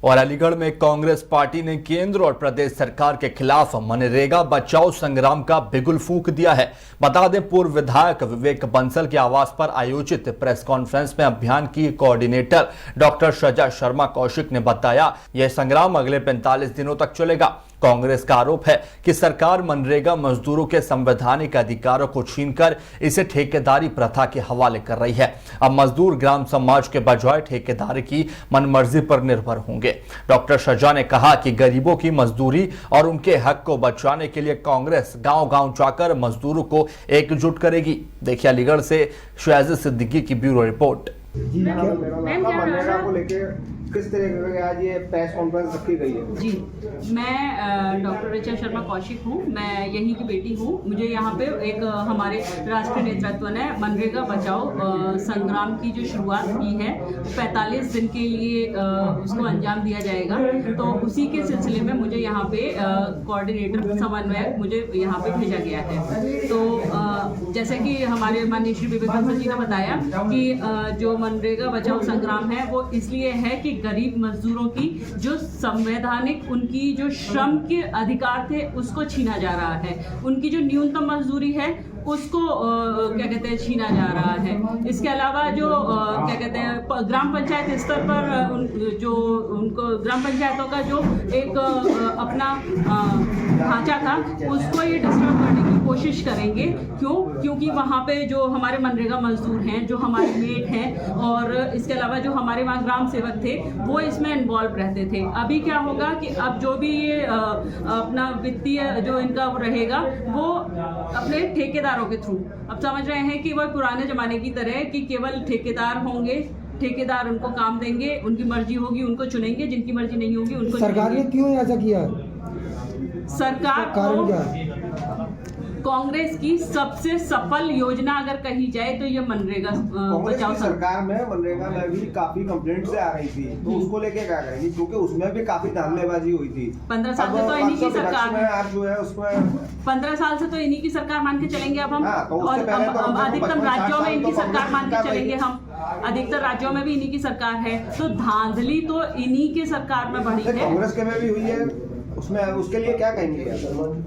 और अलीगढ़ में कांग्रेस पार्टी ने केंद्र और प्रदेश सरकार के खिलाफ मनरेगा बचाओ संग्राम का बिगुल फूंक दिया है। बता दें, पूर्व विधायक विवेक बंसल के आवास पर आयोजित प्रेस कॉन्फ्रेंस में अभियान की कोऑर्डिनेटर डॉक्टर शजा शर्मा कौशिक ने बताया, यह संग्राम अगले 45 दिनों तक चलेगा। कांग्रेस का आरोप है कि सरकार मनरेगा मजदूरों के संवैधानिक अधिकारों को छीनकर इसे ठेकेदारी प्रथा के हवाले कर रही है। अब मजदूर ग्राम समाज के बजाय ठेकेदार की मनमर्जी पर निर्भर होंगे। डॉक्टर शजा ने कहा कि गरीबों की मजदूरी और उनके हक को बचाने के लिए कांग्रेस गांव-गांव जाकर मजदूरों को एकजुट करेगी। देखिए अलीगढ़ से शुएब सिद्दीकी की ब्यूरो रिपोर्ट। जी मनरेगा को लेके किस तरीके की आज ये प्रेस कॉन्फ्रेंस रखी गई है? जी, मैं डॉक्टर ऋचा शर्मा कौशिक हूँ। मैं यहीं की बेटी हूँ। मुझे यहाँ पे एक हमारे राष्ट्रीय नेतृत्व ने मनरेगा बचाओ संग्राम की जो शुरुआत की है, 45 दिन के लिए उसको अंजाम दिया जाएगा। तो उसी के सिलसिले में मुझे यहाँ पे कोऑर्डिनेटर समन्वयक मुझे यहाँ पे भेजा गया है। तो जैसे कि हमारे माननीय श्री विवेक बंसल जी ने बताया कि जो मनरेगा बचाओ संग्राम है वो इसलिए है कि गरीब मजदूरों की जो संवैधानिक उनकी जो श्रम के अधिकार थे उसको छीना जा रहा है। उनकी जो न्यूनतम मजदूरी है उसको क्या कहते हैं छीना जा रहा है। इसके अलावा जो क्या कहते हैं ग्राम पंचायत स्तर पर जो उनको ग्राम पंचायतों का जो एक अपना ढांचा था उसको ये डिस्टर्ब करने की कोशिश करेंगे। क्योंकि वहाँ पे जो हमारे मनरेगा मजदूर हैं, जो हमारे मेट हैं और इसके अलावा जो हमारे वहाँ ग्राम सेवक थे वो इसमें इन्वॉल्व रहते थे। अभी क्या होगा कि अब जो भी ये अपना वित्तीय जो इनका रहेगा वो अपने ठेकेदारों के थ्रू, अब समझ रहे हैं कि वह पुराने जमाने की तरह कि केवल ठेकेदार होंगे, ठेकेदार उनको काम देंगे, उनकी मर्जी होगी उनको चुनेंगे, जिनकी मर्जी नहीं होगी उनको सरकार ने क्यों ऐसा किया? सरकार कारण क्या? कांग्रेस की सबसे सफल योजना अगर कही जाए तो ये मनरेगा बचाओ सरकार में मनरेगा में भी काफी कंप्लेंट्स आ रही थी, तो उसको लेके क्या करेंगी? क्योंकि उसमें भी काफी धांधलेबाजी हुई थी। 15 साल से तो इन्हीं की सरकार है। आप जो है उसमें 15 साल से तो इन्हीं की सरकार मान के चलेंगे अब हम। तो और अधिकतर राज्यों में इनकी सरकार मान के चलेंगे हम। अधिकतर राज्यों में भी इन्हीं की सरकार है, तो धांधली तो इन्हीं की सरकार में बढ़ी है। कांग्रेस के में भी हुई है, उसमें उसके लिए क्या कहेंगे?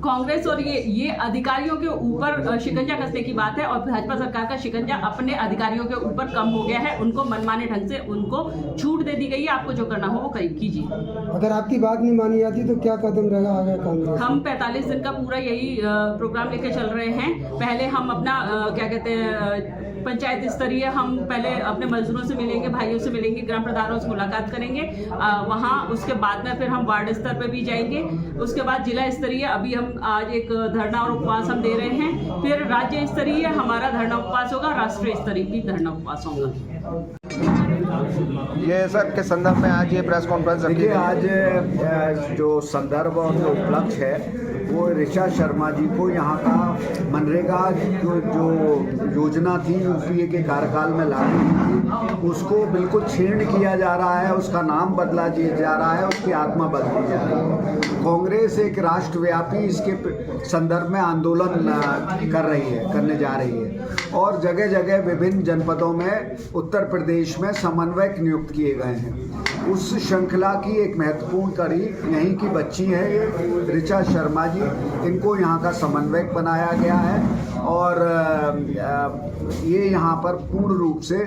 कांग्रेस और ये अधिकारियों के ऊपर शिकंजा कसने की बात है और भाजपा सरकार का शिकंजा अपने अधिकारियों के ऊपर कम हो गया है। उनको मनमाने ढंग से उनको छूट दे दी गई है, आपको जो करना हो वो कीजिए। अगर आपकी बात नहीं मानी जाती तो क्या कदम रहेगा आगे कांग्रेस? हम 45 दिन का पूरा यही प्रोग्राम लेके चल रहे हैं। पहले हम अपना क्या कहते हैं पंचायत स्तरीय हम पहले अपने मजदूरों से मिलेंगे, भाइयों से मिलेंगे, ग्राम प्रधानों से मुलाकात करेंगे वहाँ। उसके बाद में फिर हम वार्ड स्तर पे भी जाएंगे। उसके बाद जिला स्तरीय अभी हम आज एक धरना और उपवास हम दे रहे हैं। फिर राज्य स्तरीय हमारा धरना उपवास होगा, राष्ट्रीय स्तरीय भी धरना उपवास होगा। ये सर के संदर्भ में आज ये प्रेस कॉन्फ्रेंस रखी है। आज जो संदर्भ और जो उपलक्ष्य है वो ऋचा शर्मा जी को यहाँ का मनरेगा जो योजना थी यूपीए के कार्यकाल में लागू थी उसको बिल्कुल छीर्ण किया जा रहा है, उसका नाम बदला जा रहा है, उसकी आत्मा बदली जा रही है। कांग्रेस एक राष्ट्रव्यापी इसके संदर्भ में आंदोलन करने जा रही है और जगह जगह विभिन्न जनपदों में उत्तर प्रदेश में समन्वयक नियुक्त किए गए हैं। उस श्रृंखला की एक महत्वपूर्ण कड़ी यहीं की बच्ची है ये ऋचा शर्मा जी, इनको यहाँ का समन्वयक बनाया गया है और ये यहाँ पर पूर्ण रूप से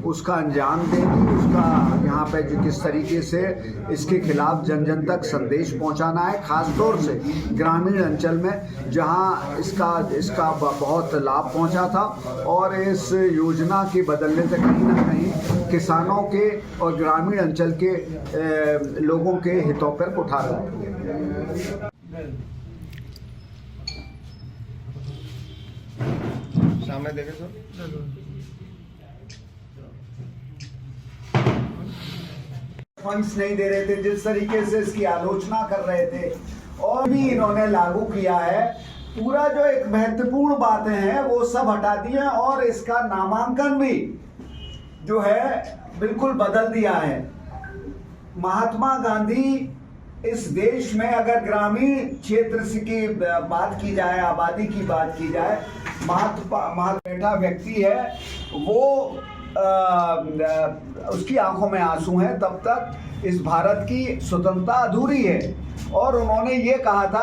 उसका अंजाम देगी। उसका यहाँ पे जो किस तरीके से इसके खिलाफ जन जन तक संदेश पहुँचाना है, खासतौर से ग्रामीण अंचल में जहाँ इसका बहुत लाभ पहुँचा था और इस योजना के बदलने से कहीं ना कहीं किसानों के और ग्रामीण अंचल के लोगों के हितों पर कुठार रही है। सामने देखे सर, फंड्स नहीं दे रहे थे, जिस तरीके से इसकी आलोचना कर रहे थे और भी इन्होंने लागू किया है। पूरा जो एक महत्वपूर्ण बातें हैं वो सब हटा दी है और इसका नामांकन भी जो है बिल्कुल बदल दिया है। महात्मा गांधी इस देश में अगर ग्रामीण क्षेत्र की बात की जाए, आबादी की बात की जाए, महात्मा व्यक्ति है वो उसकी आंखों में आंसू हैं तब तक इस भारत की स्वतंत्रता अधूरी है। और उन्होंने ये कहा था